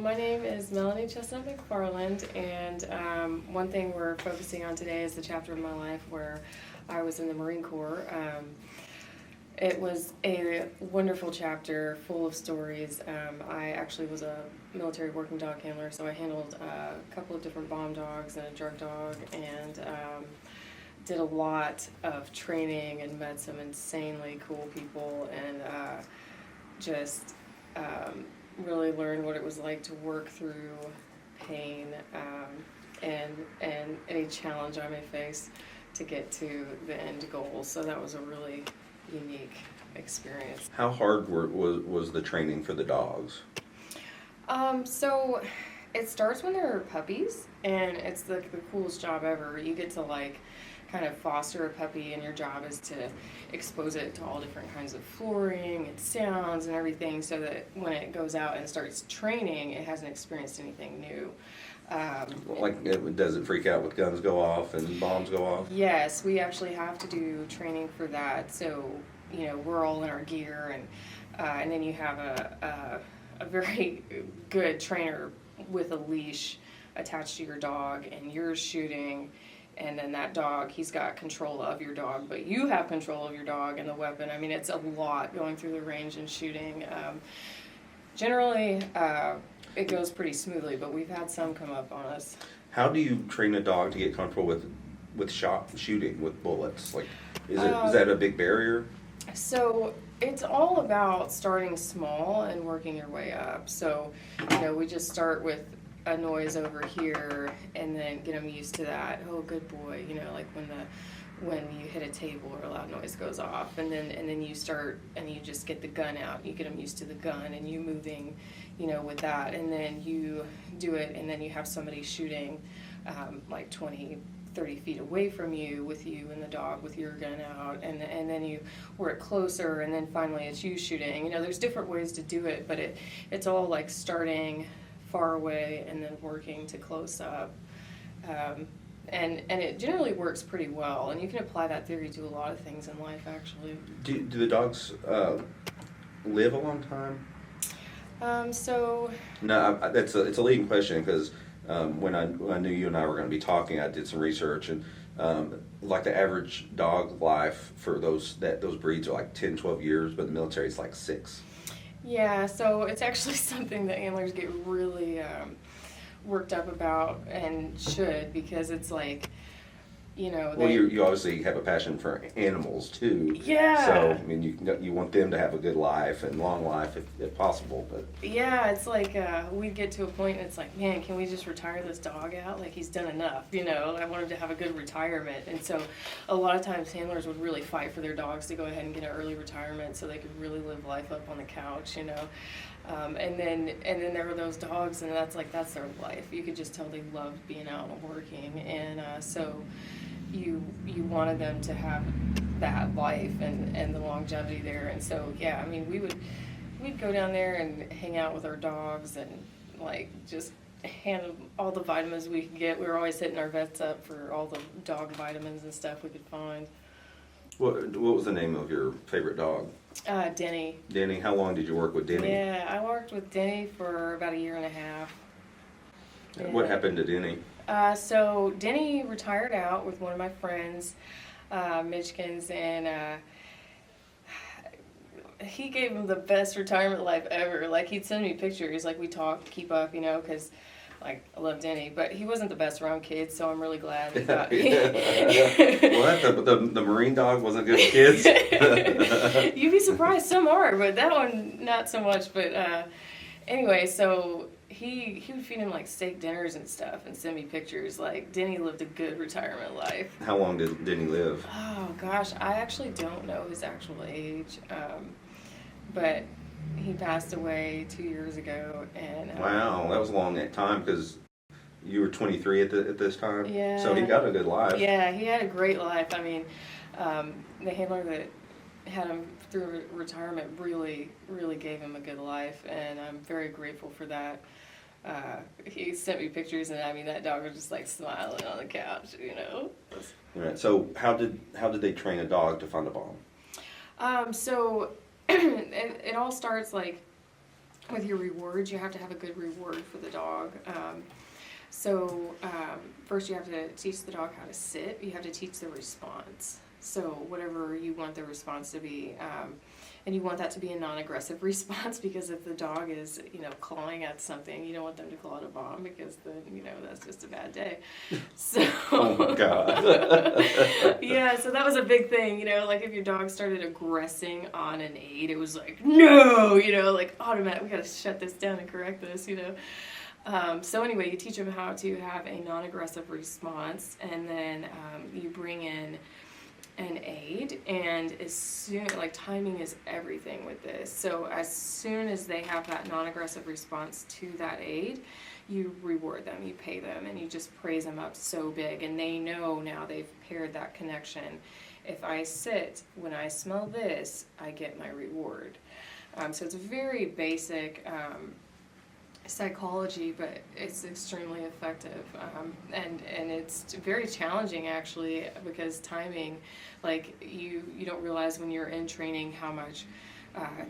My name is Melanie Chestnut McFarland, and one thing we're focusing on today is the chapter of my life where I was in the Marine Corps. It was a wonderful chapter full of stories. I actually was a military working dog handler, so I handled a couple of different bomb dogs and a drug dog, and did a lot of training and met some insanely cool people, and just really learned what it was like to work through pain and any challenge I may face to get to the end goal. So that was a really unique experience. How hard was the training for the dogs? So it starts when they're puppies, and it's like the coolest job ever. You get to kind of foster a puppy, and your job is to expose it to all different kinds of flooring and sounds and everything, so that when it goes out and starts training, it hasn't experienced anything new. Does it freak out when guns go off and bombs go off? Yes, we actually have to do training for that. So, we're all in our gear, and then you have a very good trainer with a leash attached to your dog, and you're shooting. And then that dog, he's got control of your dog, but you have control of your dog and the weapon. I mean, it's a lot going through the range and shooting. Generally, it goes pretty smoothly, but we've had some come up on us. How do you train a dog to get comfortable with shooting with bullets? Is that a big barrier? So it's all about starting small and working your way up. So, we just start with a noise over here and then get them used to that. Oh, good boy. Like when you hit a table or a loud noise goes off, and then you start and you just get the gun out. You get them used to the gun and you moving, with that, and then you do it, and then you have somebody shooting 20, 30 feet away from you with you and the dog with your gun out, and then you work closer, and then finally it's you shooting. There's different ways to do it, but it's all like starting far away and then working to close up, and it generally works pretty well, and you can apply that theory to a lot of things in life, actually. Do the dogs live a long time? No, it's a leading question, because when I knew you and I were going to be talking, I did some research, and the average dog life for those breeds are 10, 12 years, but in the military it's 6. Yeah, so it's actually something that handlers get really worked up about, and should, because it's Well, you obviously have a passion for animals too. Yeah. So you want them to have a good life and long life if possible. But yeah, it's we get to a point and it's man, can we just retire this dog out? He's done enough. I want him to have a good retirement, and so a lot of times handlers would really fight for their dogs to go ahead and get an early retirement so they could really live life up on the couch. And then there were those dogs, and that's their life. You could just tell they loved being out and working, and so you wanted them to have that life and the longevity there. And so we'd go down there and hang out with our dogs and just hand them all the vitamins we could get. We were always hitting our vets up for all the dog vitamins and stuff we could find. What was the name of your favorite dog? Denny. Denny. How long did you work with Denny? Yeah, I worked with Denny for about 1.5 years. What happened to Denny? So Denny retired out with one of my friends, Michigan's, and he gave him the best retirement life ever. He'd send me pictures, we talk, keep up, because I love Denny, but he wasn't the best around kids, so I'm really glad he got me. Well, the Marine dog wasn't good with kids. You'd be surprised, some are, but that one not so much. But anyway, so he would feed him steak dinners and stuff and send me pictures. Denny lived a good retirement life. How long did Denny live? Oh gosh, I actually don't know his actual age, but he passed away 2 years ago. And wow, that was a long time, because you were 23 at this time. Yeah. So he got a good life. Yeah, he had a great life. The handler that had him through retirement really, really gave him a good life, and I'm very grateful for that. He sent me pictures, and that dog was just smiling on the couch, Right. So how did they train a dog to find a bomb? So it all starts with your rewards, you have to have a good reward for the dog. So first you have to teach the dog how to sit. You have to teach the response. So whatever you want the response to be, and you want that to be a non-aggressive response, because if the dog is, clawing at something, you don't want them to claw at a bomb, because then, that's just a bad day. So, oh my God. Yeah, so that was a big thing, like if your dog started aggressing on an aid, it was like, no, like automatic, we got to shut this down and correct this, So anyway, you teach them how to have a non-aggressive response, and then you bring in an aid, and as soon, timing is everything with this. So as soon as they have that non-aggressive response to that aid, you reward them, you pay them, and you just praise them up so big, and they know now they've paired that connection. If I sit, when I smell this, I get my reward. So it's very basic psychology, but it's extremely effective, and it's very challenging actually, because timing, you don't realize when you're in training how much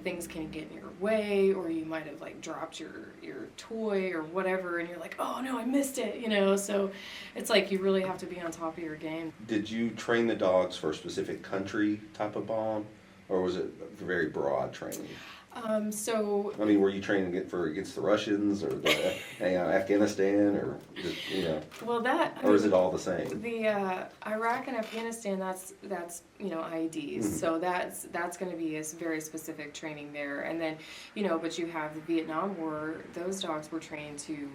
things can get in your way, or you might have dropped your toy or whatever, and you're like, oh no, I missed it, so it's you really have to be on top of your game. Did you train the dogs for a specific country type of bomb, or was it very broad training? Were you training against the Russians or the Afghanistan, or or is it all the same? The Iraq and Afghanistan, that's IEDs, Mm-hmm. so that's going to be a very specific training there, and then but you have the Vietnam War. Those dogs were trained to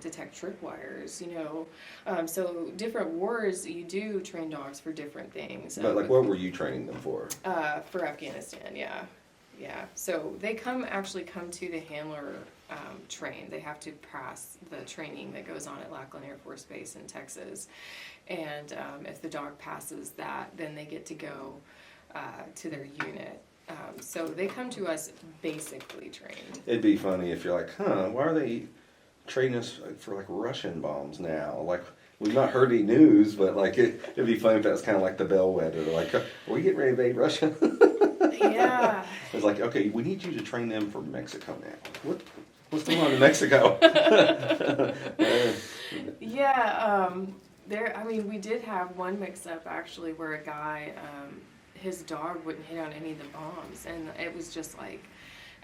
detect tripwires, so different wars you do train dogs for different things. But what were you training them for? For Afghanistan, yeah. Yeah, so they come to the handler train. They have to pass the training that goes on at Lackland Air Force Base in Texas, and if the dog passes that, then they get to go to their unit. So they come to us basically trained. It'd be funny if you're like, why are they training us for Russian bombs now? We've not heard any news, but it'd be funny if that's kind of like the bellwether. Are we getting ready to invade Russia? Yeah. It's okay, we need you to train them for Mexico now. What's going on in Mexico? Yeah, we did have one mix-up actually where a guy, his dog wouldn't hit on any of the bombs, and it was just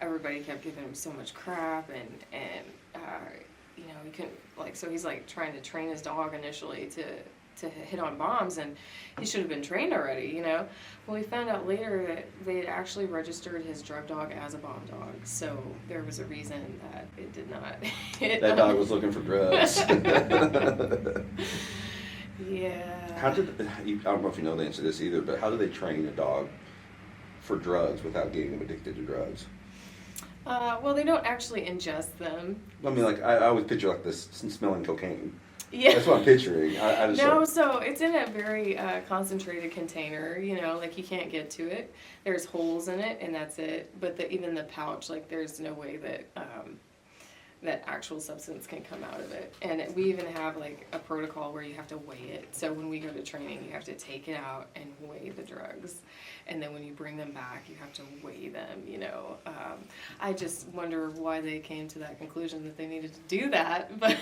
everybody kept giving him so much crap, and he couldn't, so he's trying to train his dog initially to hit on bombs, and he should have been trained already, Well, we found out later that they had actually registered his drug dog as a bomb dog, so there was a reason that it did not hit. That dog was looking for drugs. Yeah. I don't know if you know the answer to this either, but how do they train a dog for drugs without getting them addicted to drugs? Well, they don't actually ingest them. I always picture this smelling cocaine. Yeah. That's what I'm picturing. I just so it's in a very concentrated container, you can't get to it. There's holes in it, and that's it. But even the pouch, there's no way that that actual substance can come out of it. And we even have a protocol where you have to weigh it. So when we go to training, you have to take it out and weigh the drugs. And then when you bring them back, you have to weigh them, I just wonder why they came to that conclusion that they needed to do that. But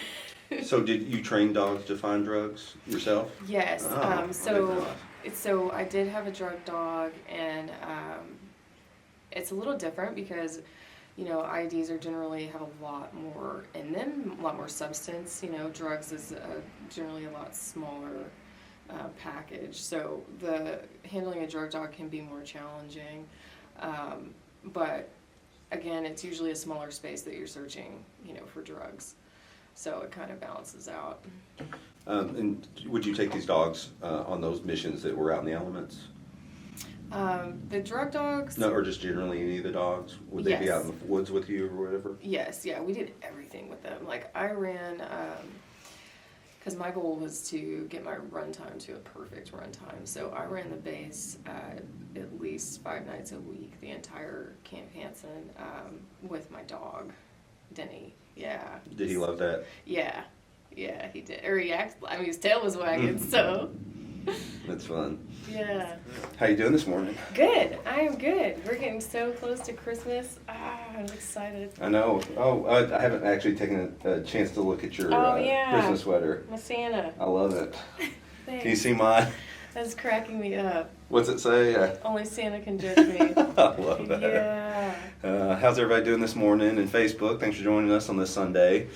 So did you train dogs to find drugs yourself? Yes. Oh, So I did have a drug dog, and it's a little different because IEDs are generally have a lot more in them, a lot more substance. Drugs is generally a lot smaller package. So the handling a drug dog can be more challenging. But again, it's usually a smaller space that you're searching, for drugs. So it kind of balances out. And would you take these dogs on those missions that were out in the elements? The drug dogs? No, or just generally any of the dogs? Would they be out in the woods with you or whatever? Yes, yeah, we did everything with them. I ran, because my goal was to get my run time to a perfect run time. So I ran the base at least 5 nights a week, the entire Camp Hansen, with my dog, Denny. Yeah. Did he love that? Yeah, he did. Or his tail was wagging, so. That's fun. Yeah. How you doing this morning? Good. I am good. We're getting so close to Christmas. I was excited. I know. Oh, I haven't actually taken a chance to look at your Christmas sweater. My Santa. I love it. Thanks. Can you see mine? That's cracking me up. What's it say? Only Santa can judge me. I love that. Yeah. How's everybody doing this morning in Facebook? Thanks for joining us on this Sunday.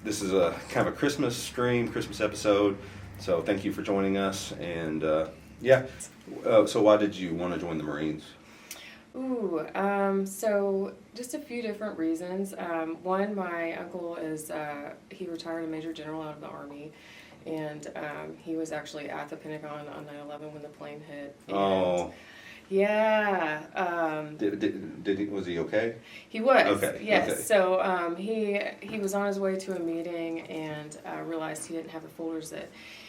This is a kind of a Christmas stream, Christmas episode. So thank you for joining us. And so why did you want to join the Marines? So just a few different reasons. One, my uncle he retired a major general out of the Army, and he was actually at the Pentagon on 9/11 when the plane hit. And, yeah. Was he okay? He was. Okay. Yes. Okay. So he was on his way to a meeting and realized he didn't have the folders that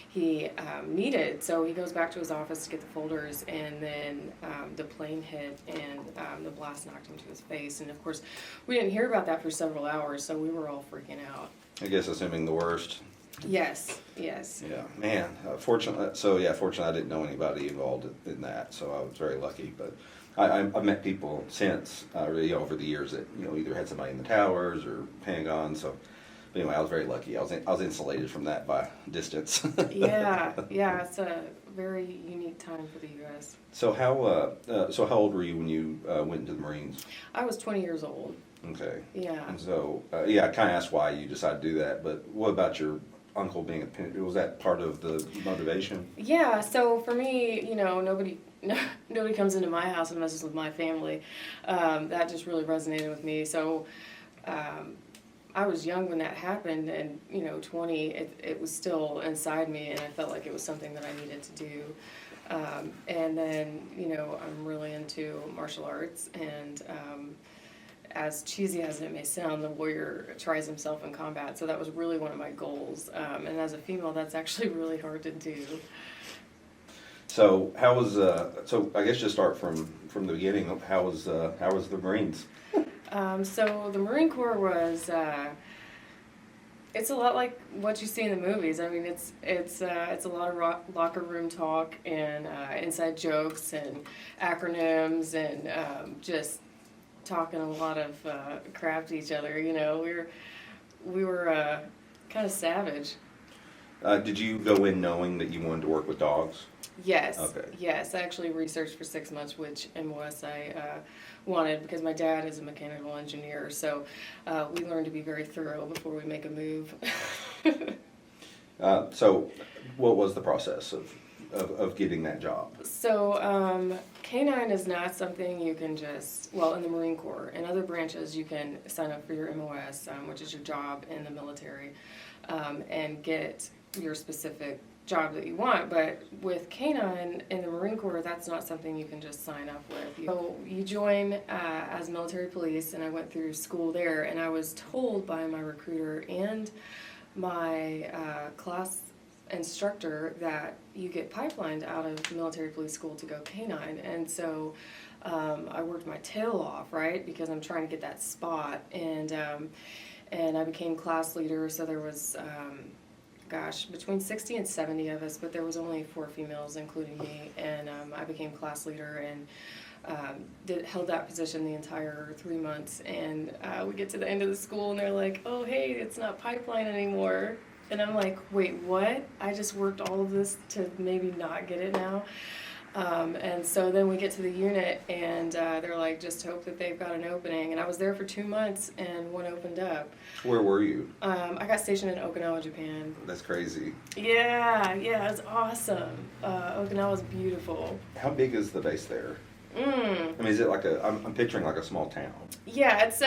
he needed. So he goes back to his office to get the folders, and then the plane hit, and the blast knocked him to his face. And of course, we didn't hear about that for several hours, so we were all freaking out. I guess assuming the worst. Yes. Yeah, man. Fortunately, I didn't know anybody involved in that, so I was very lucky. But I've met people since, over the years that either had somebody in the towers or Pentagon. So, but anyway, I was very lucky. I was insulated from that by distance. Yeah. It's a very unique time for the U.S. So how old were you when you went into the Marines? I was 20 years old. Okay. Yeah. And so I kind of asked why you decided to do that, but what about your uncle being was that part of the motivation? Yeah, so for me, nobody comes into my house and messes with my family. That just really resonated with me. So I was young when that happened, and 20, it was still inside me, and I felt like it was something that I needed to do. And then I'm really into martial arts, and as cheesy as it may sound, the warrior tries himself in combat, so that was really one of my goals. And as a female, that's actually really hard to do. So how was so I guess just start from the beginning. How was the Marines? So the Marine Corps was it's a lot like what you see in the movies. I mean, it's a lot of locker room talk and inside jokes and acronyms and just talking a lot of crap to each other. We were kind of savage. Did you go in knowing that you wanted to work with dogs? Yes. Okay. Yes, I actually researched for 6 months which MOS I wanted, because my dad is a mechanical engineer. So we learned to be very thorough before we make a move. So what was the process of getting that job? So Canine is not something you can just, in the Marine Corps and other branches, you can sign up for your MOS, which is your job in the military, and get your specific job that you want. But with Canine in the Marine Corps, that's not something you can just sign up with. So you join as military police, and I went through school there, and I was told by my recruiter and my class instructor that you get pipelined out of military police school to go Canine. And so I worked my tail off, right, because I'm trying to get that spot, and I became class leader. So there was between 60 and 70 of us, but there was only 4 females, including me, and I became class leader and held that position the entire 3 months. And we get to the end of the school, and they're like, "Oh, hey, it's not pipeline anymore." And I'm like, "Wait, what? I just worked all of this to maybe not get it now?" And so then we get to the unit, and they're like, "Just hope that they've got an opening." And I was there for 2 months, and one opened up. Where were you? I got stationed in Okinawa, Japan. That's crazy. Yeah, it's awesome. Okinawa's beautiful. How big is the base there? I mean, is it like I'm picturing like a small town. Yeah, it's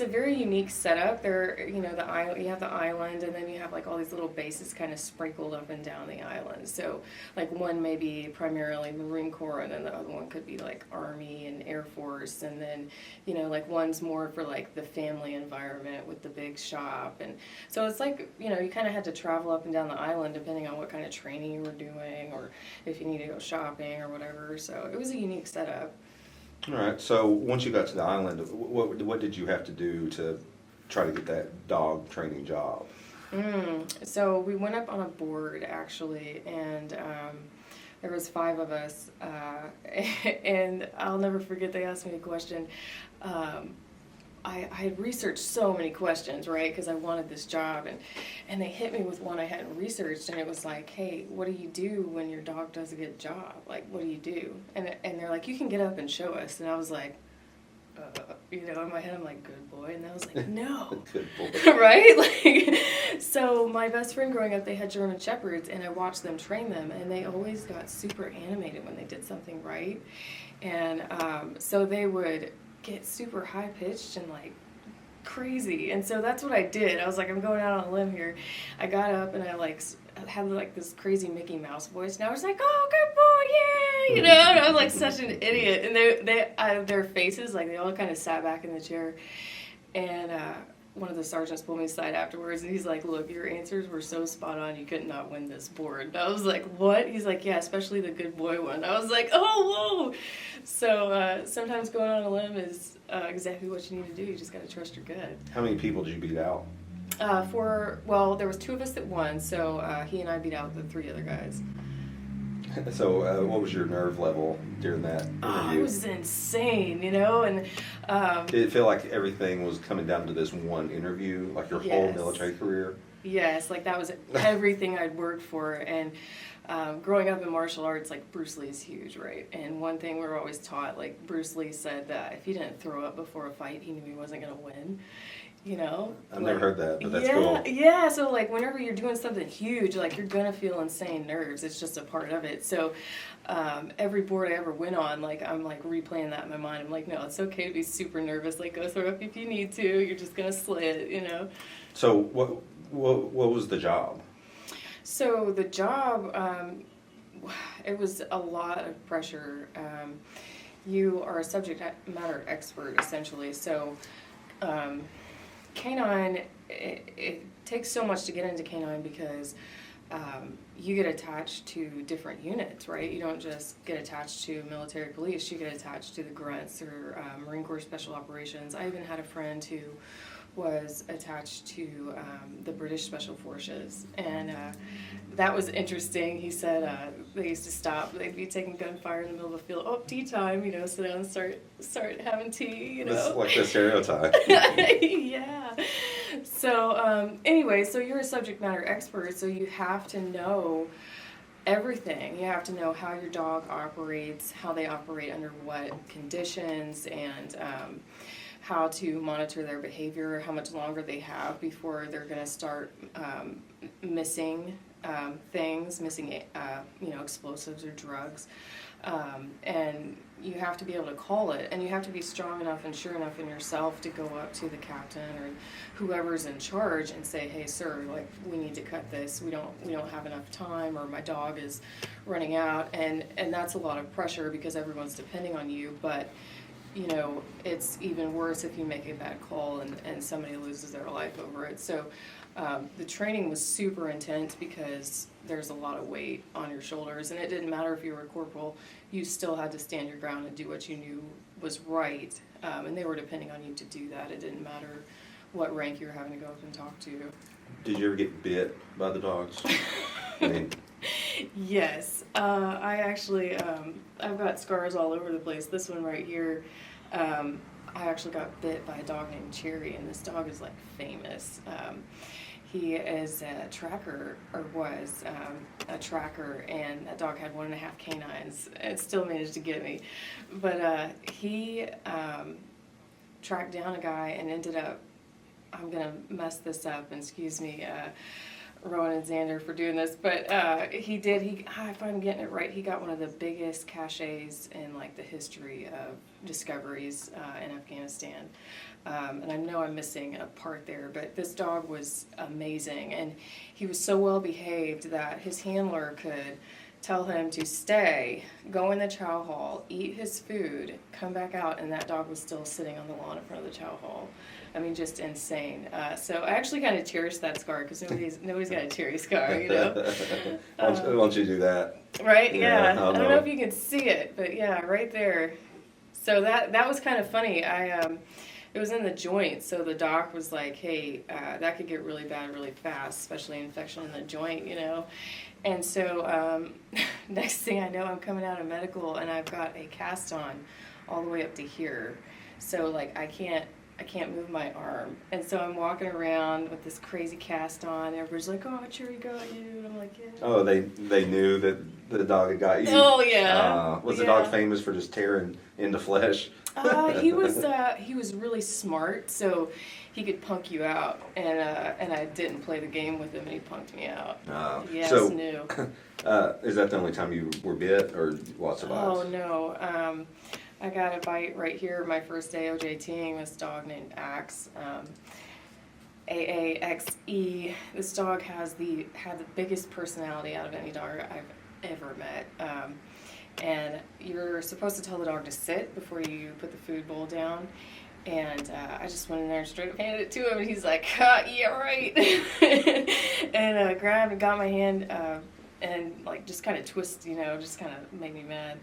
a very unique setup. There, you have the island, and then you have like all these little bases kind of sprinkled up and down the island. So like one may be primarily Marine Corps, and then the other one could be like Army and Air Force, and then like one's more for like the family environment with the big shop. And so it's like you kind of had to travel up and down the island depending on what kind of training you were doing, or if you need to go shopping or whatever. So it was a unique setup. All right. So once you got to the island, what did you have to do to try to get that dog training job? So we went up on a board actually, and there was 5 of us, and I'll never forget they asked me a question. I had researched so many questions, right, because I wanted this job, and they hit me with one I hadn't researched, and it was like, hey, what do you do when your dog does a good job? Like, what do you do? And they're like, you can get up and show us. And I was like, in my head, I'm like, good boy. And I was like, no. Good boy. Right? Like, so my best friend growing up, they had German Shepherds, and I watched them train them, and they always got super animated when they did something right. And so they would get super high pitched and like crazy, and so that's what I did. I was like, I'm going out on a limb here. I got up and I like had like this crazy Mickey Mouse voice, and I was like, oh, good boy, yeah, and I was like such an idiot. And they their faces, like, they all kind of sat back in the chair, and one of the sergeants pulled me aside afterwards, and he's like, look, your answers were so spot on, you could not win this board. And I was like, what? He's like, yeah, especially the good boy one. I was like, oh, whoa. So sometimes going on a limb is exactly what you need to do. You just got to trust your gut. How many people did you beat out? Well, there was 2 of us that won, so he and I beat out the 3 other guys. So what was your nerve level during that interview? Oh, it was insane, and did it feel like everything was coming down to this one interview, like your whole military career? Yes, like that was everything I'd worked for. And growing up in martial arts, like, Bruce Lee's huge, right? And one thing we were always taught, like, Bruce Lee said that if he didn't throw up before a fight, he knew he wasn't going to win. I've never heard that, but that's cool. Yeah, so like whenever you're doing something huge, like, you're gonna feel insane nerves. It's just a part of it. So every board I ever went on, like, I'm like replaying that in my mind. I'm like, no, it's okay to be super nervous. Like, go throw up if you need to. You're just gonna slay it, So what was the job? So the job, it was a lot of pressure. You are a subject matter expert, essentially. So Canine, it takes so much to get into Canine because you get attached to different units, right? You don't just get attached to military police. You get attached to the grunts or Marine Corps Special Operations. I even had a friend who was attached to the British Special Forces, and that was interesting. He said they used to stop. They'd be taking gunfire in the middle of the field. Oh, tea time, sit down and start having tea, That's like the stereotype. Yeah. So anyway, so you're a subject matter expert, so you have to know everything. You have to know how your dog operates, how they operate under what conditions, and how to monitor their behavior, how much longer they have before they're going to start missing things, missing explosives or drugs. And you have to be able to call it, and you have to be strong enough and sure enough in yourself to go up to the captain or whoever's in charge and say, hey, sir, like, we need to cut this. We don't have enough time, or my dog is running out. And that's a lot of pressure because everyone's depending on you. But it's even worse if you make a bad call and somebody loses their life over it. So the training was super intense because there's a lot of weight on your shoulders, and it didn't matter if you were a corporal. You still had to stand your ground and do what you knew was right, and they were depending on you to do that. It didn't matter what rank you were having to go up and talk to. Did you ever get bit by the dogs? Yes, I actually, I've got scars all over the place. This one right here, I actually got bit by a dog named Cherry, and this dog is like famous. He is a tracker, or was a tracker, and that dog had 1.5 canines. It still managed to get me. But he tracked down a guy and ended up, I'm going to mess this up, and excuse me, Rowan and Xander for doing this, but if I'm getting it right, he got one of the biggest caches in like the history of discoveries in Afghanistan. And I know I'm missing a part there, but this dog was amazing, and he was so well behaved that his handler could tell him to stay, go in the chow hall, eat his food, come back out, and that dog was still sitting on the lawn in front of the chow hall. I mean, just insane. So I actually kind of cherish that scar because nobody's got a Cherry scar, Why don't you do that? Right? Yeah. I don't know if you can see it, but yeah, right there. So that was kind of funny. it was in the joint. So the doc was like, hey, that could get really bad really fast, especially infection in the joint, you know. And so next thing I know, I'm coming out of medical and I've got a cast on all the way up to here. So like I can't move my arm. And so I'm walking around with this crazy cast on. Everybody's like, oh, Cherry got you. And I'm like, yeah. Oh, they knew that the dog had got you? Oh, yeah. Was the dog famous for just tearing into flesh? He was really smart, so he could punk you out. And I didn't play the game with him, and he punked me out. Yes, so, new. Is that the only time you were bit, or lots of bites? Oh, no. I got a bite right here my first day OJTing this dog named Axe. AAXE. This dog had the biggest personality out of any dog I've ever met. And you're supposed to tell the dog to sit before you put the food bowl down. And I just went in there and straight up handed it to him, and he's like, yeah, right. And grabbed and got my hand and like just kind of twist, you know, just kind of made me mad.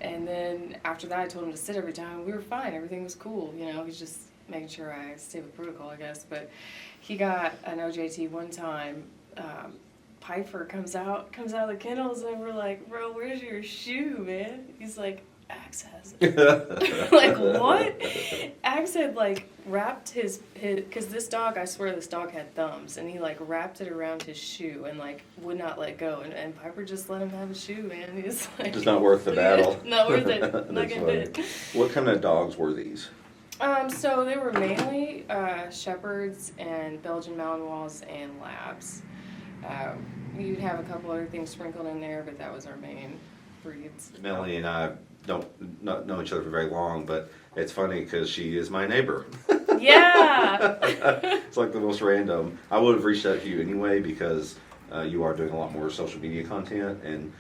And then after that, I told him to sit every time. We were fine. Everything was cool. You know, he's just making sure I stayed with protocol, I guess. But he got an OJT one time. Piper comes out of the kennels, and we're like, bro, where's your shoe, man? He's like, Axe has it. Like, what? Axe had, like, wrapped his, because this dog, I swear this dog had thumbs, and he, like, wrapped it around his shoe and, like, would not let go. And Piper just let him have his shoe, man. He's like... It's not worth the battle. Not worth it. Not getting bit. What kind of dogs were these? So they were mainly Shepherds and Belgian Malinois and Labs. You'd have a couple other things sprinkled in there, but that was our main breeds. Melanie and I don't not know each other for very long, but it's funny because she is my neighbor. Yeah! It's like the most random. I would have reached out to you anyway because you are doing a lot more social media content, and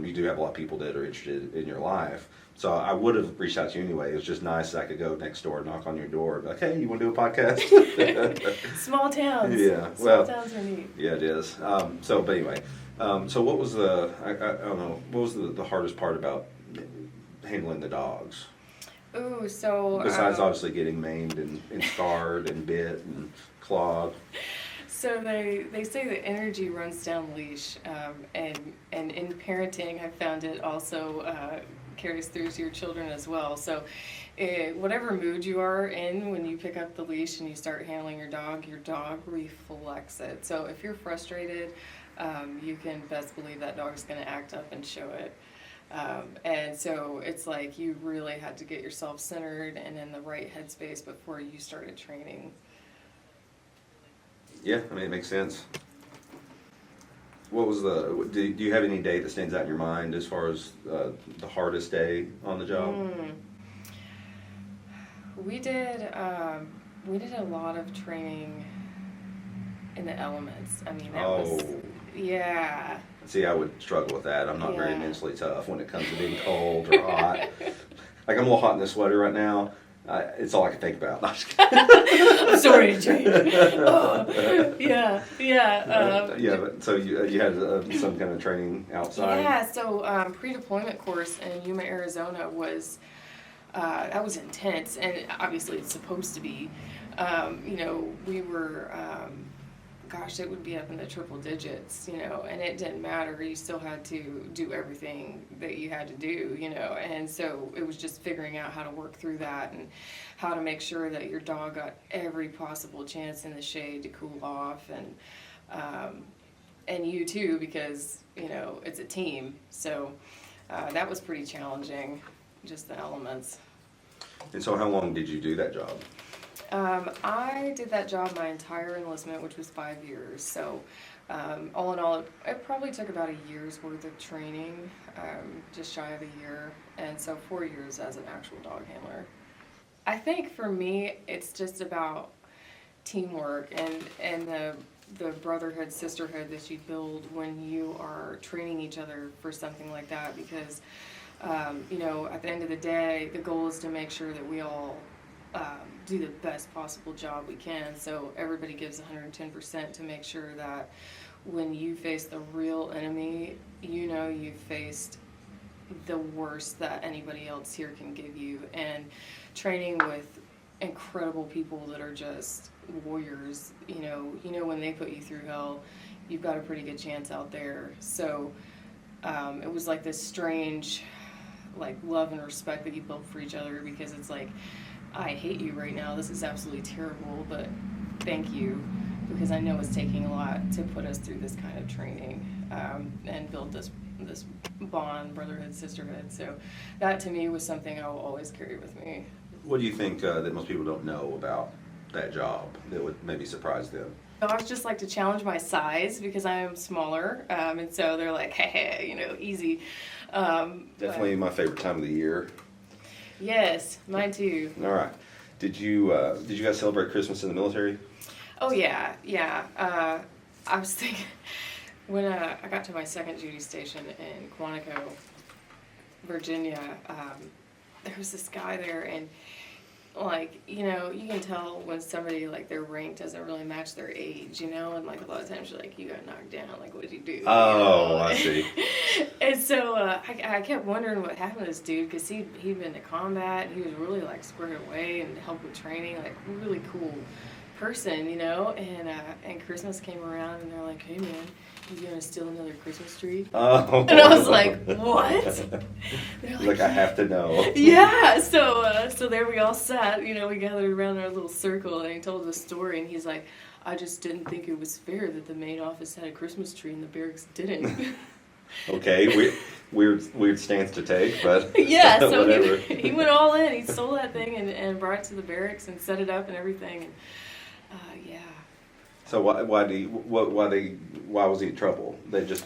you do have a lot of people that are interested in your life. So I would have reached out to you anyway. It was just nice that I could go next door and knock on your door and be like, hey, you want to do a podcast? Small towns. Yeah. Small towns are neat. Yeah, it is. But anyway, so what was the, I don't know, what was the hardest part about handling the dogs? Ooh, so... Besides obviously getting maimed and scarred and bit and clawed. So they say that energy runs down leash, and in parenting, I've found it also carries through to your children as well. So whatever mood you are in when you pick up the leash and you start handling your dog reflects it. So if you're frustrated, you can best believe that dog's going to act up and show it. And so it's like you really had to get yourself centered and in the right headspace before you started training. Yeah, I mean, it makes sense. What was do you have any day that stands out in your mind as far as the hardest day on the job? We did a lot of training in the elements. I mean, that was, yeah. See, I would struggle with that. I'm not very mentally tough when it comes to being cold or hot. Like, I'm a little hot in this sweater right now. It's all I can think about. I'm sorry, Jane. Oh, yeah. But so you had some kind of training outside? Yeah, so pre-deployment course in Yuma, Arizona was, that was intense, and obviously it's supposed to be. We were, it would be up in the triple digits, and it didn't matter. You still had to do everything that you had to do, and so it was just figuring out how to work through that and how to make sure that your dog got every possible chance in the shade to cool off, and you too, because, it's a team. So that was pretty challenging, just the elements. And so how long did you do that job? I did that job my entire enlistment, which was 5 years. So, all in all, it probably took about a year's worth of training, just shy of a year, and so 4 years as an actual dog handler. I think for me, it's just about teamwork and the brotherhood, sisterhood that you build when you are training each other for something like that, because, at the end of the day, the goal is to make sure that we all do the best possible job we can. So everybody gives 110% to make sure that when you face the real enemy, you've faced the worst that anybody else here can give you. And training with incredible people that are just warriors, when they put you through hell, you've got a pretty good chance out there. So it was like this strange, like, love and respect that you build for each other, because it's like, I hate you right now, this is absolutely terrible, but thank you, because I know it's taking a lot to put us through this kind of training, and build this bond, brotherhood, sisterhood. So that to me was something I will always carry with me. What do you think that most people don't know about that job that would maybe surprise them? I just like to challenge my size, because I am smaller, and so they're like, hey, easy. Definitely my favorite time of the year. Yes, mine too. All right. Did you guys celebrate Christmas in the military? Oh yeah. I was thinking, when I got to my second duty station in Quantico, Virginia, there was this guy there, and like, you can tell when somebody, like, their rank doesn't really match their age, and like a lot of times you're like, you got knocked down, like, what did you do? Oh, I see. And so I kept wondering what happened to this dude, because he'd been to combat, and he was really, like, squared away and helped with training, like, really cool person, and Christmas came around, and they're like, hey man, you gonna steal another Christmas tree? Oh. And I was like, what? They're like, I have to know. Yeah, so there we all sat, we gathered around our little circle, and he told the story, and he's like, I just didn't think it was fair that the main office had a Christmas tree and the barracks didn't. Okay, weird stance to take, but yeah, so whatever. he went all in. He stole that thing and brought it to the barracks and set it up and everything, and yeah. So why was he in trouble? They just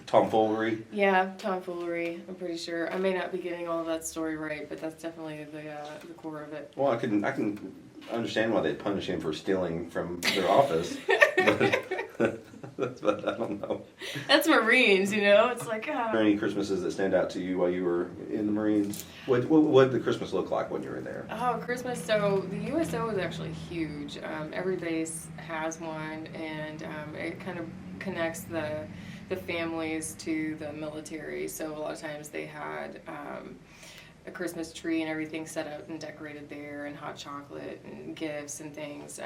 tomfoolery? Yeah, tomfoolery. I'm pretty sure. I may not be getting all of that story right, but that's definitely the core of it. Well, I can understand why they'd punish him for stealing from their office, but I don't know. That's Marines, It's like. Are there any Christmases that stand out to you while you were in the Marines? What did the Christmas look like when you were in there? Oh, Christmas. So the USO is actually huge. Every base has one, and it kind of connects the families to the military. So a lot of times they had a Christmas tree and everything set up and decorated there, and hot chocolate and gifts and things.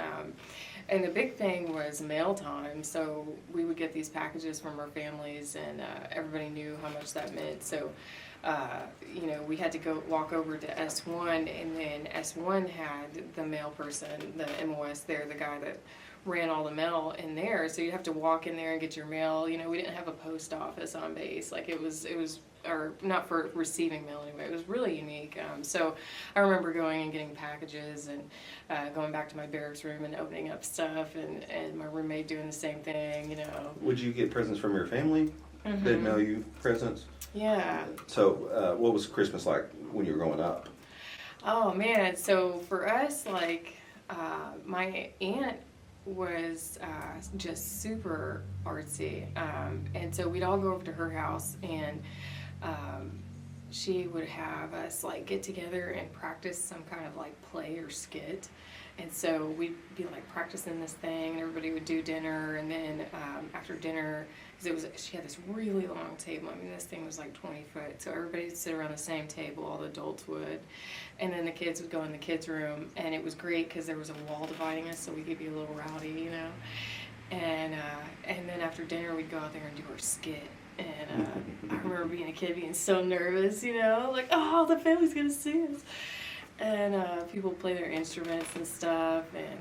And the big thing was mail time. So we would get these packages from our families, and everybody knew how much that meant. So we had to go walk over to S1, and then S1 had the mail person, the MOS there, the guy that ran all the mail in there. So you'd have to walk in there and get your mail. We didn't have a post office on base. Like, it was or not for receiving mail anyway. It was really unique. So I remember going and getting packages, and going back to my barracks room and opening up stuff, and my roommate doing the same thing, Would you get presents from your family? Mm-hmm. They'd mail you presents? Yeah. So what was Christmas like when you were growing up? Oh man, so for us, like, my aunt was just super artsy, and so we'd all go over to her house, and she would have us, like, get together and practice some kind of, like, play or skit. And so we'd be, like, practicing this thing, and everybody would do dinner, and then after dinner, because she had this really long table. I mean, this thing was like 20 foot, so everybody would sit around the same table, all the adults would, and then the kids would go in the kids' room, and it was great because there was a wall dividing us, so we could be a little rowdy, and then after dinner, we'd go out there and do our skit. And I remember being a kid being so nervous, like, oh, the family's gonna see us. And people play their instruments and stuff, and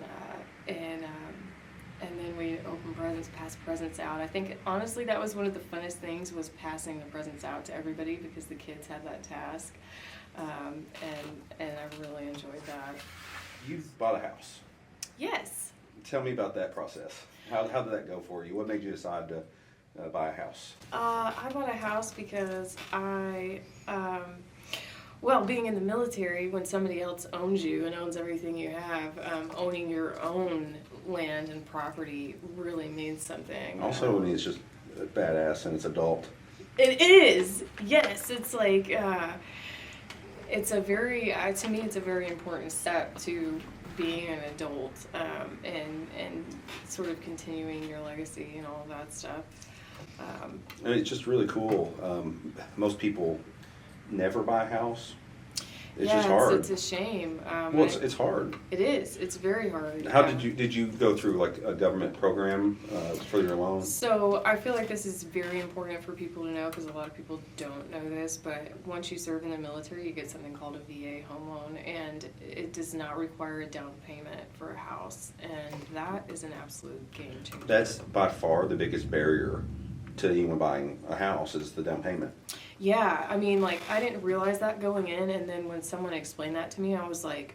then we open presents, pass presents out. I think, honestly, that was one of the funnest things, was passing the presents out to everybody, because the kids had that task, and I really enjoyed that. You bought a house. Yes. Tell me about that process. How did that go for you? What made you decide to buy a house? I bought a house because being in the military, when somebody else owns you and owns everything you have, owning your own land and property really means something. Also, when it's just badass and it's adult. It is, yes. It's like, it's a very, to me, it's a very important step to being an adult, and sort of continuing your legacy and all of that stuff. And it's just really cool. Most people never buy a house. It's yeah, just hard. It's a shame. Well, it's hard. It is. It's very hard. How did you go through like a government program for your loan? So I feel like this is very important for people to know because a lot of people don't know this, but once you serve in the military, you get something called a VA home loan, and it does not require a down payment for a house, and that is an absolute game changer. That's by far the biggest barrier to anyone buying a house is the down payment. Yeah, I mean, like, I didn't realize that going in, and then when someone explained that to me, I was like,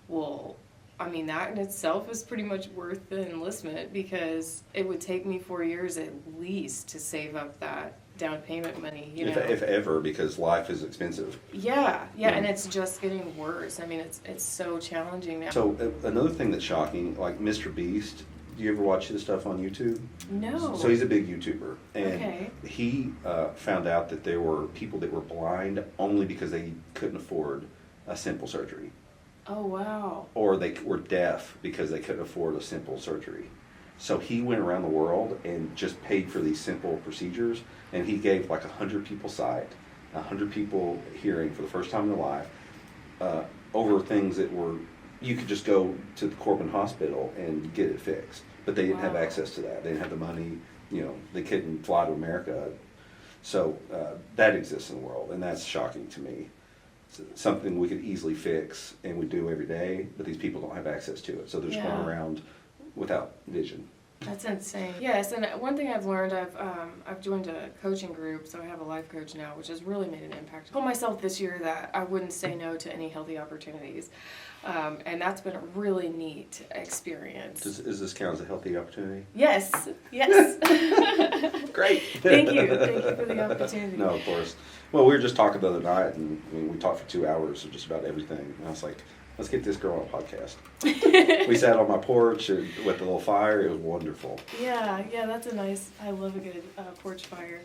well, I mean, that in itself is pretty much worth the enlistment because it would take me 4 years at least to save up that down payment money, you know. If ever, because life is expensive. Yeah, and it's just getting worse. I mean, it's so challenging now. So another thing that's shocking, like Mr. Beast, do you ever watch his stuff on YouTube? No. So he's a big YouTuber, and Okay. he found out that there were people that were blind only because they couldn't afford a simple surgery. Oh, wow. Or they were deaf because they couldn't afford a simple surgery. So he went around the world and just paid for these simple procedures, and he gave like 100 people sight, 100 people hearing for the first time in their life, over things that were, you could just go to the Corbin Hospital and get it fixed. But they didn't have Wow. access to that. They didn't have the money, they couldn't fly to America. So that exists in the world, and that's shocking to me. It's something we could easily fix and we do every day, but these people don't have access to it. So they're just Yeah. going around without vision. That's insane. Yes, and one thing I've learned, I've joined a coaching group, so I have a life coach now, which has really made an impact. I told myself this year that I wouldn't say no to any healthy opportunities, and that's been a really neat experience. Does this count as a healthy opportunity? Yes. Great. Thank you for the opportunity. No, of course. Well, we were just talking the other night, and we talked for 2 hours of just about everything. And I was like, let's get this girl on a podcast. We sat on my porch with the little fire. It was wonderful. Yeah, that's a nice, I love a good porch fire.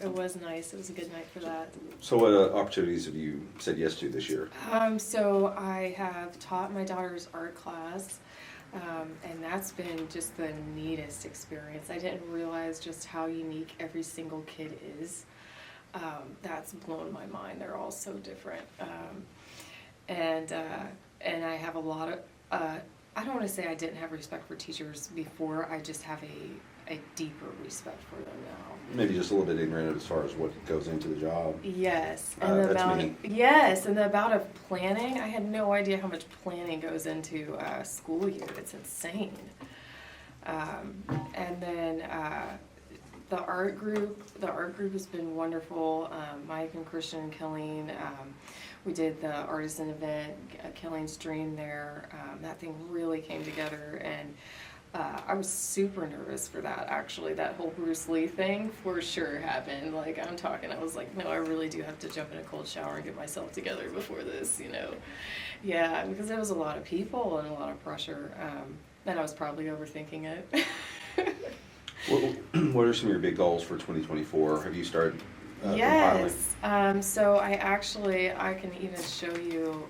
It was nice. It was a good night for that. So what opportunities have you said yes to this year? So I have taught my daughter's art class, and that's been just the neatest experience. I didn't realize just how unique every single kid is. That's blown my mind. They're all so different. And I have a lot of, I don't want to say I didn't have respect for teachers before, I just have a deeper respect for them now. Maybe just a little bit ignorant as far as what goes into the job. Yes, That's me. And the amount of planning, I had no idea how much planning goes into a school year. It's insane. And then the art group has been wonderful. Mike and Christian and Colleen, we did the artisan event, Killing's Dream there. That thing really came together, and I was super nervous for that, actually. That whole Bruce Lee thing for sure happened. Like, I was like, no, I really do have to jump in a cold shower and get myself together before this, Yeah, because there was a lot of people and a lot of pressure, and I was probably overthinking it. What are some of your big goals for 2024? Have you started compiling? Yes. So I can even show you,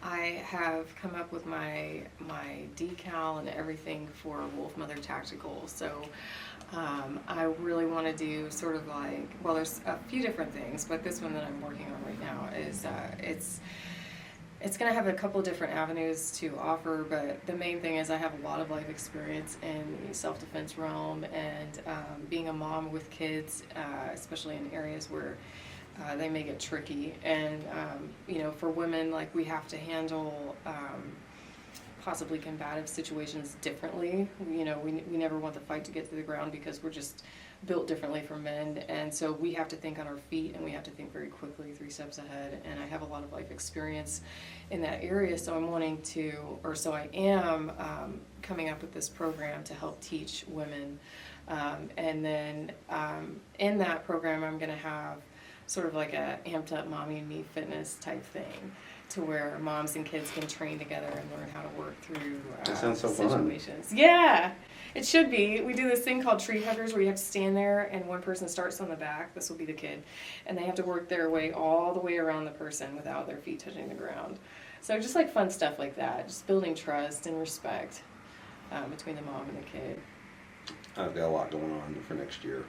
I have come up with my decal and everything for Wolf Mother Tactical. So I really want to do sort of like, well, there's a few different things, but this one that I'm working on right now is, it's going to have a couple different avenues to offer, but the main thing is I have a lot of life experience in the self-defense realm and being a mom with kids, especially in areas where they may get tricky. And, for women, like, we have to handle possibly combative situations differently. We never want the fight to get to the ground because we're just built differently from men, and so we have to think on our feet and we have to think very quickly, 3 steps ahead. And I have a lot of life experience in that area, so I am coming up with this program to help teach women, and then in that program I'm going to have sort of like a amped up mommy and me fitness type thing, to where moms and kids can train together and learn how to work through That sounds so situations. fun. Yeah, it should be. We do this thing called tree huggers where you have to stand there and one person starts on the back, this will be the kid, and they have to work their way all the way around the person without their feet touching the ground. So just like fun stuff like that, just building trust and respect between the mom and the kid. I've got a lot going on for next year.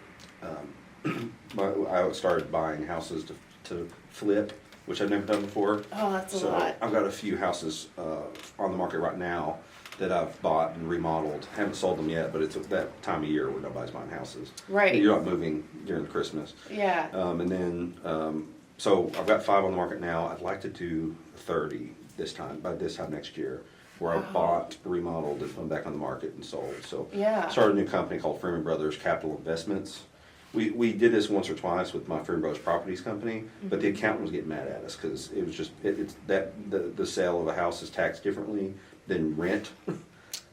I started buying houses to flip, which I've never done before. Oh, that's a So lot. I've got a few houses on the market right now that I've bought and remodeled. Haven't sold them yet, but it's that time of year where nobody's buying houses. Right. You're not moving during Christmas. Yeah. And then, so I've got 5 on the market now. I'd like to do 30 by this time next year, where I bought, remodeled, and put them back on the market and sold. So Yeah. started a new company called Freeman Brothers Capital Investments. We did this once or twice with my Freeman Brothers Properties company, but the accountant was getting mad at us because it was just it's that the sale of a house is taxed differently than rent.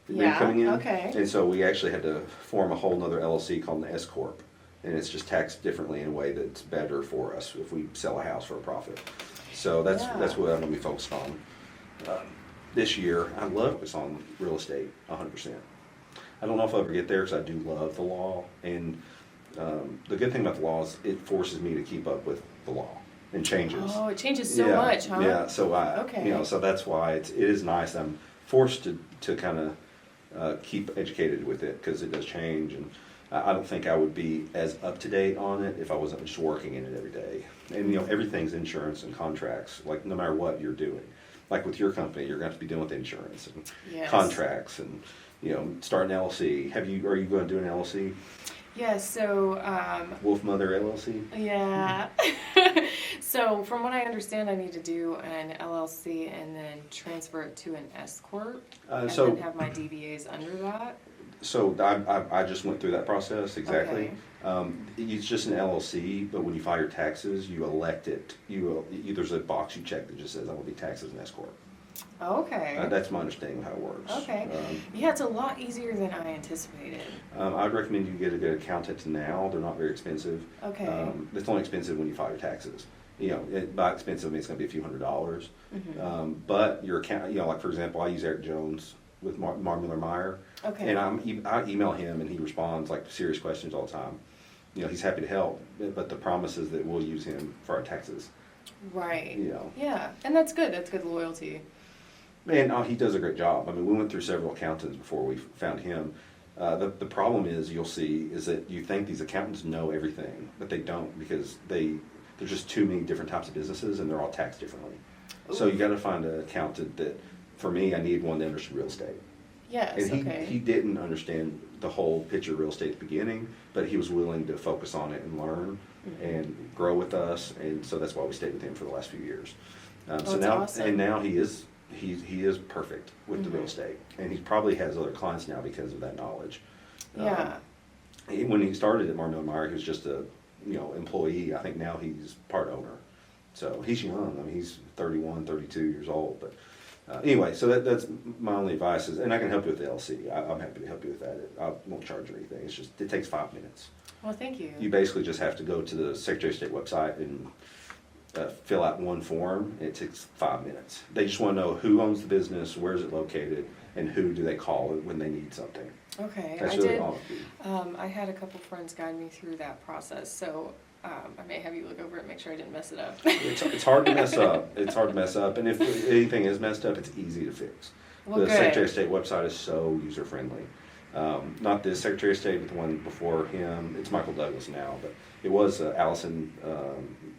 Yeah, coming in. okay. And so we actually had to form a whole nother LLC called an S Corp, and it's just taxed differently in a way that's better for us if we sell a house for a profit. So that's what I'm going to be focused on this year. I love focus on real estate 100%. I don't know if I'll ever get there because I do love the law, and the good thing about the law is it forces me to keep up with the law and changes. Oh, it changes so much, huh? Yeah, so Okay. so that's why it is nice. I'm forced to kind of keep educated with it because it does change, and I don't think I would be as up to date on it if I wasn't just working in it every day. And everything's insurance and contracts, like no matter what you're doing. Like with your company, you're going to have to be dealing with insurance and Yes. contracts and start an LLC. Are you going to do an LLC? Yeah, so, Wolf Mother LLC? yeah. So from what I understand, I need to do an LLC and then transfer it to an S Corp and so- then have my DBAs under that. So I just went through that process exactly. Okay. It's just an LLC, but when you file your taxes, you elect it. There's a box you check that just says I will be taxed as an S Corp. Okay. That's my understanding of how it works. Okay. Yeah, it's a lot easier than I anticipated. I'd recommend you get a good accountant now. They're not very expensive. Okay. It's only expensive when you file your taxes. By expensive, I mean it's going to be a few $100s. Mm-hmm. But your account, like for example, I use Eric Jones with Mar-Muller-Meyer. Okay. And I email him and he responds like serious questions all the time. He's happy to help, but the promise is that we'll use him for our taxes. Right. Yeah. Yeah, and that's good. That's good loyalty. And he does a great job. I mean, we went through several accountants before we found him. The problem is you'll see is that you think these accountants know everything, but they don't because there's just too many different types of businesses and they're all taxed differently. Ooh. So you got to find an accountant that, for me, I need one that understood real estate. Yes, And okay. he didn't understand the whole picture of real estate at the beginning, but he was willing to focus on it and learn and grow with us, and so that's why we stayed with him for the last few years. That's awesome. And now he is perfect with the real estate, and he probably has other clients now because of that knowledge. Yeah. When he started at Mar-Muller-Meyer, he was just a employee. I think now he's part owner. So he's young. I mean, he's 31, 32 years old, but. Anyway, so that's my only advice is, and I can help you with the LC. I'm happy to help you with that. I won't charge you anything. It takes 5 minutes. Well, thank you. You basically just have to go to the Secretary of State website and fill out one form. It takes 5 minutes. They just want to know who owns the business, where is it located, and who do they call when they need something. Okay, That's I really did. all it would be. I had a couple friends guide me through that process, so I may have you look over it and make sure I didn't mess it up. It's hard to mess up. It's hard to mess up, and if anything is messed up, it's easy to fix. Well, The good. Secretary of State website is so user friendly. Not the Secretary of State, but the one before him. It's Michael Douglas now, but it was Allison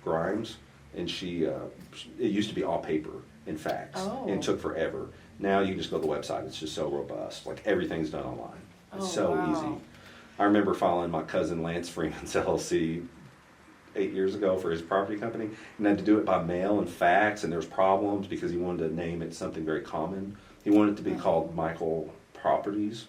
Grimes, and it used to be all paper and fax, and took forever. Now you just go to the website. It's just so robust. Like everything's done online. It's so wow. easy. I remember filing my cousin Lance Freeman's LLC 8 years ago for his property company, and had to do it by mail and fax, and there's problems because he wanted to name it something very common. He wanted it to be called Michael Properties.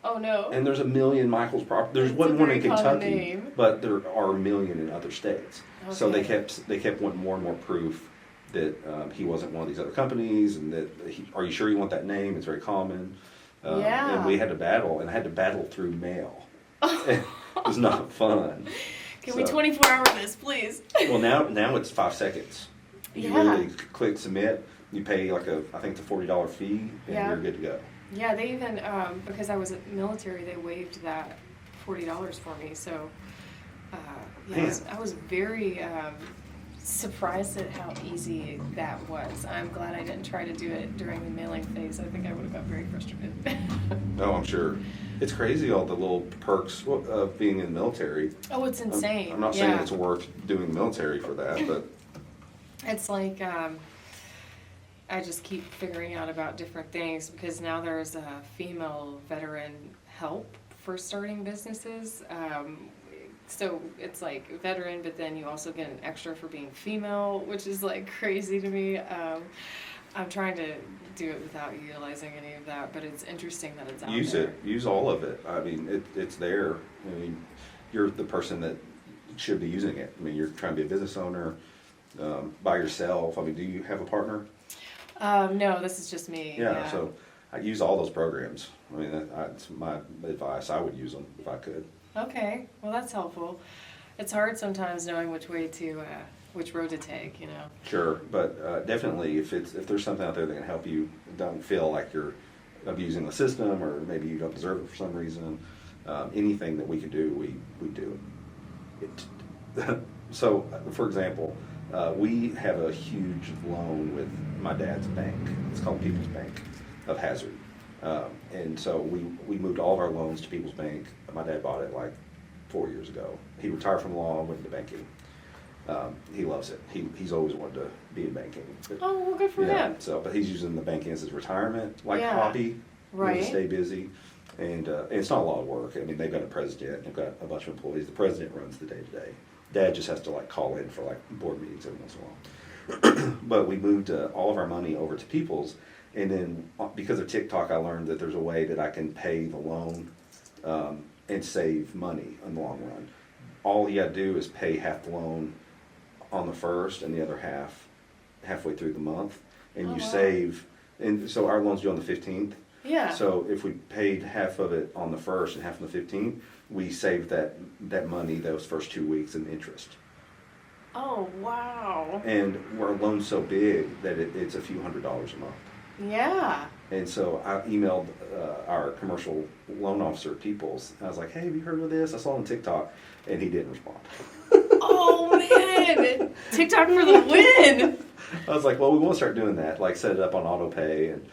Oh no. And there's a million Michael's Properties. There's It's one a in very common Kentucky, name. but there are a million in other states. So they Okay. kept wanting more and more proof that he wasn't one of these other companies, and that are you sure you want that name? It's very common. Yeah. And we had to battle, and I had to battle through mail. It was not fun. Can we So- 24-hour this, please? Well, now it's 5 seconds. You Yeah. literally click submit. You pay like I think it's a $40 fee, and Yeah. you're good to go. Yeah, they even, because I was military, they waived that $40 for me, so, Man. I was very surprised at how easy that was. I'm glad I didn't try to do it during the mailing phase. I think I would have got very frustrated. Oh, I'm sure. It's crazy all the little perks of being in the military. Oh, it's insane. I'm not saying it's worth doing the military for that, but it's like I just keep figuring out about different things because now there's a female veteran help for starting businesses. So it's like veteran, but then you also get an extra for being female, which is like crazy to me. I'm trying to do it without utilizing any of that, but it's interesting that it's out use there. it. Use all of it. I mean, it's there. I mean, you're the person that should be using it. I mean, you're trying to be a business owner by yourself. I mean, do you have a partner? No, this is just me. Yeah. So I use all those programs. I mean, that's my advice. I would use them if I could. Okay. Well, that's helpful. It's hard sometimes knowing which road to take, you know. Sure, but definitely if there's something out there that can help you, don't feel like you're abusing the system or maybe you don't deserve it for some reason. Anything that we can do, we do it. So, for example, we have a huge loan with my dad's bank. It's called People's Bank of Hazard, and so we moved all of our loans to People's Bank. My dad bought it like 4 years ago. He retired from law, went into banking. He loves it. He's always wanted to be in banking. Oh, well, good for him. So, but he's using the banking as his retirement, Yeah. hobby, Right. to stay busy. And it's not a lot of work. I mean, they've got a president, they've got a bunch of employees. The president runs the day-to-day. Dad just has to like call in for like board meetings every once in a while. But we moved all of our money over to People's, and then because of TikTok, I learned that there's a way that I can pay the loan and save money in the long run. All you got to do is pay half the loan on the first and the other half halfway through the month, and Oh, you wow. save. And so our loan's due on the 15th. Yeah. So if we paid half of it on the first and half on the 15th, we saved that money those first 2 weeks in interest. Oh, wow. And our loan's so big that it's a few $100s a month. Yeah. And so I emailed our commercial loan officer at People's. I was like, hey, have you heard of this? I saw it on TikTok. And he didn't respond. Oh, man. TikTok for the win. I was like, well, we want to start doing that, like set it up on auto pay. And,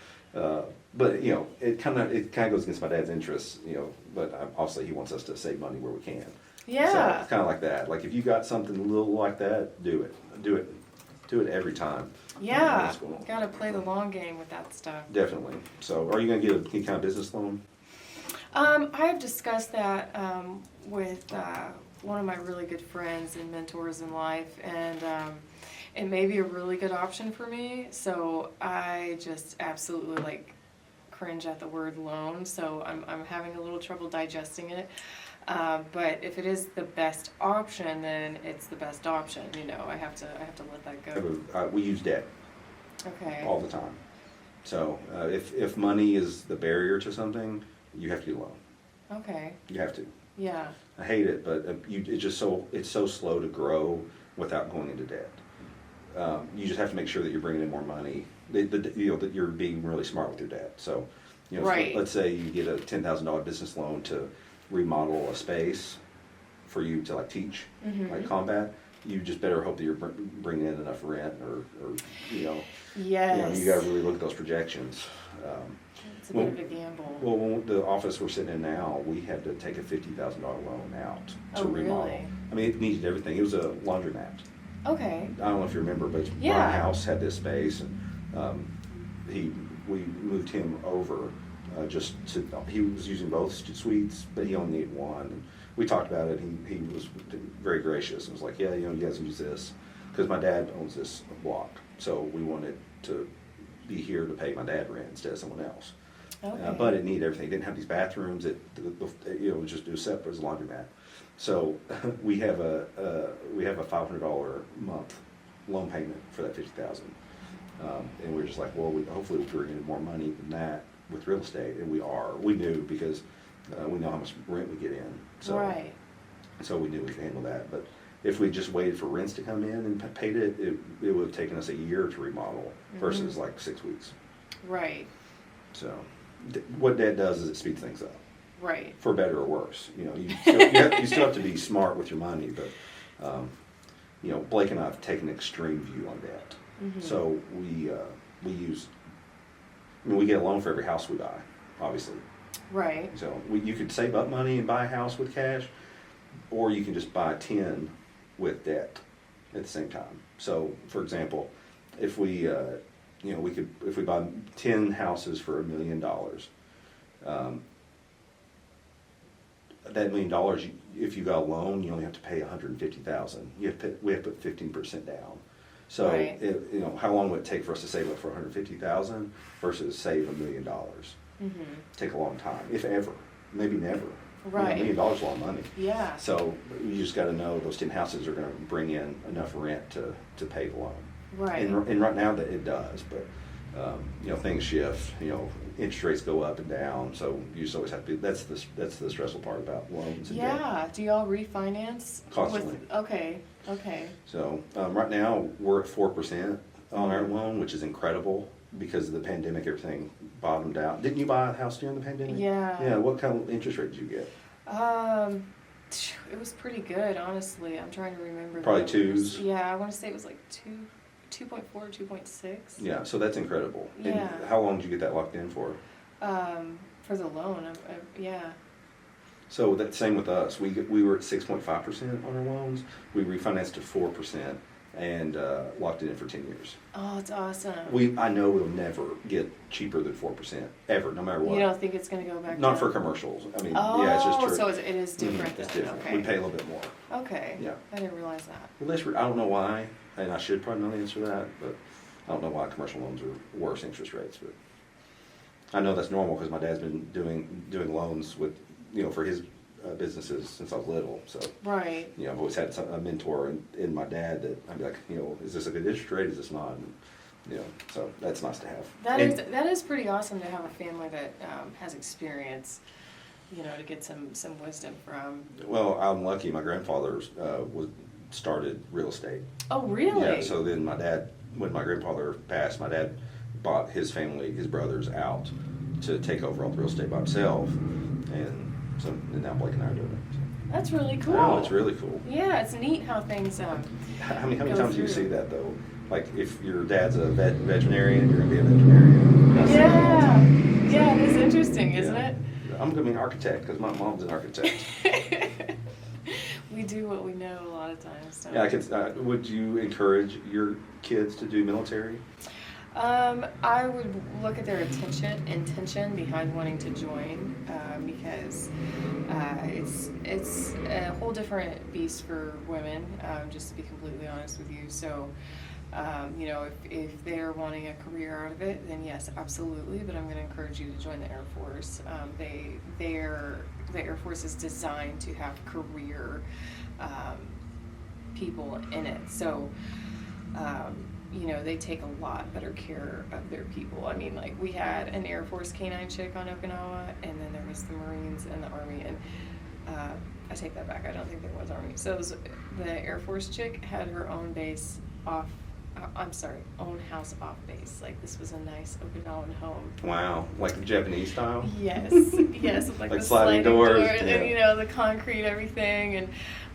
but, you know, it kind of goes against my dad's interests, you know, but obviously he wants us to save money where we can. Yeah. So it's kind of like that. Like if you got something a little like that, do it. Do it every time. Yeah. That's cool. Got to play the long game with that stuff. Definitely. So are you going to get any kind of business loan? I've discussed that with one of my really good friends and mentors in life, and it may be a really good option for me. So I just absolutely like cringe at the word loan. So I'm having a little trouble digesting it. But if it is the best option, then it's the best option. You know, I have to let that go. We use debt Okay. all the time. So if money is the barrier to something, you have to get a loan. Okay. You have to. Yeah. I hate it, but it's so slow to grow without going into debt. You just have to make sure that you're bringing in more money. That you're being really smart with your debt. So, you know, Right. let's say you get a $10,000 business loan to remodel a space for you to like teach, Mhm. like combat. You just better hope that you're bringing in enough rent, or Yes. you got to really look at those projections. It's a bit of a gamble. Well, when the office we're sitting in now, we had to take a $50,000 loan out to Oh, remodel. really? I mean, it needed everything. It was a laundromat. Okay. I don't know if you remember, but Yeah. Brian House had this space, and we moved him over he was using both suites, but he only needed one. And we talked about it. He was very gracious and was like, yeah, you guys can use this, because my dad owns this block, so we wanted to be here to pay my dad rent instead of someone else. Okay. But it needed everything. It didn't have these bathrooms. It was just separate as a laundromat. So we have a $500 a month loan payment for that $50,000, and we're just like, well, hopefully we'll bring in more money than that with real estate, and we knew because we know how much rent we get in. So, Right. So we knew we could handle that. But if we just waited for rents to come in and paid it, it would have taken us a year to remodel versus like 6 weeks. Right. So what that does is it speeds things up. Right. For better or worse. You know, you still have to be smart with your money, but Blake and I have taken an extreme view on debt. Mhm. So we get a loan for every house we buy, obviously. Right. So you could save up money and buy a house with cash, or you can just buy 10 with debt at the same time. So, for example, if we, if we buy 10 houses for $1 million, that $1 million, if you got a loan, you only have to pay $150,000. We have to put 15% down. So, Right. How long would it take for us to save up for $150,000 versus save $1 million? Mm-hmm. Take a long time, if ever, maybe never. Right. $1 million is a lot of money. Yeah. So you just got to know those 10 houses are going to bring in enough rent to pay the loan. Right. And right now that it does, but things shift. Interest rates go up and down, so you just always have to be. That's the stressful part about loans. And debt. Yeah. Do y'all refinance? Constantly. Okay. So right now we're at 4% on our loan, which is incredible because of the pandemic. Everything bottomed out. Didn't you buy a house during the pandemic? Yeah. Yeah. What kind of interest rate did you get? It was pretty good, honestly. I'm trying to remember. Probably the numbers. twos. Yeah, I want to say it was like 2.4, 2.6. Yeah, so that's incredible. Yeah. And how long did you get that locked in for? For the loan, yeah. So that's same with us. We were at 6.5% on our loans. We refinanced to 4% and locked it in for 10 years. Oh, it's awesome. I know we'll never get cheaper than 4% ever, no matter what. You don't think it's going to go back Not down? for commercials. I mean, Oh, yeah, it's just true. so it is different It's then. different. Okay. We pay a little bit more. Okay. Yeah. I didn't realize that. Well, I don't know why, and I should probably know the answer to that, but I don't know why commercial loans are worse interest rates. But I know that's normal because my dad's been doing loans with, for his businesses since I was little. So Right. I've always had a mentor in my dad that I'd be like, is this a good interest rate? Is this not? And, so that's nice to have. That is pretty awesome to have a family that has experience, to get some wisdom from. Well, I'm lucky. My grandfather started real estate. Oh, really? Yeah. So then when my grandfather passed, my dad bought his brothers out to take over all the real estate by himself, and now Blake and I are doing it. So. That's really cool. Oh, it's really cool. Yeah, it's neat how things. How many go times do you through. see that though? Like if your dad's a veterinarian, you're gonna be a veterinarian. I see that all the time. Yeah, it is interesting, isn't Yeah. it? I'm gonna be an architect because my mom's an architect. We do what we know a lot of times. So. Yeah, would you encourage your kids to do military? I would look at their intention behind wanting to join, because it's a whole different beast for women. Just to be completely honest with you, so. If they're wanting a career out of it, then yes, absolutely. But I'm going to encourage you to join the Air Force. The Air Force is designed to have career people in it. So, they take a lot better care of their people. I mean, like we had an Air Force Canine chick on Okinawa, and then there was the Marines and the Army, and I take that back. I don't think there was Army. So the Air Force chick had her own base own house off base. Like this was a nice Okinawan home. Wow, like Japanese style? Yes, with like the sliding doors yeah. and the concrete, everything, and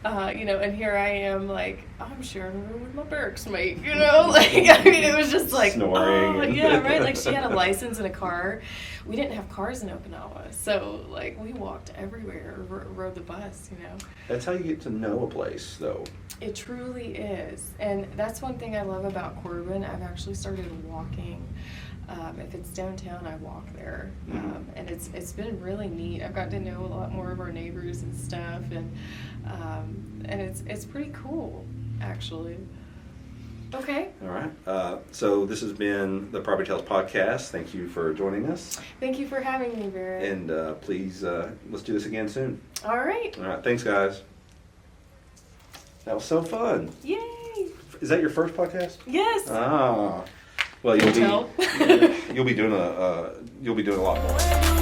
and here I am, like I'm sharing a room with my barracks mate. It was just like snoring. Oh, yeah, right. Like she had a license and a car. We didn't have cars in Okinawa, so like we walked everywhere, rode the bus. That's how you get to know a place, though. It truly is, and that's one thing I love about Corbin. I've actually started walking. If it's downtown, I walk there, and it's been really neat. I've got to know a lot more of our neighbors and stuff, and it's pretty cool, actually. Okay. All right. So this has been the PropertyTales Podcast. Thank you for joining us. Thank you for having me, Barrett. And please, let's do this again soon. All right. All right. Thanks, guys. That was so fun. Yay! Is that your first podcast? Yes. Ah. Well, you'll be doing a lot more.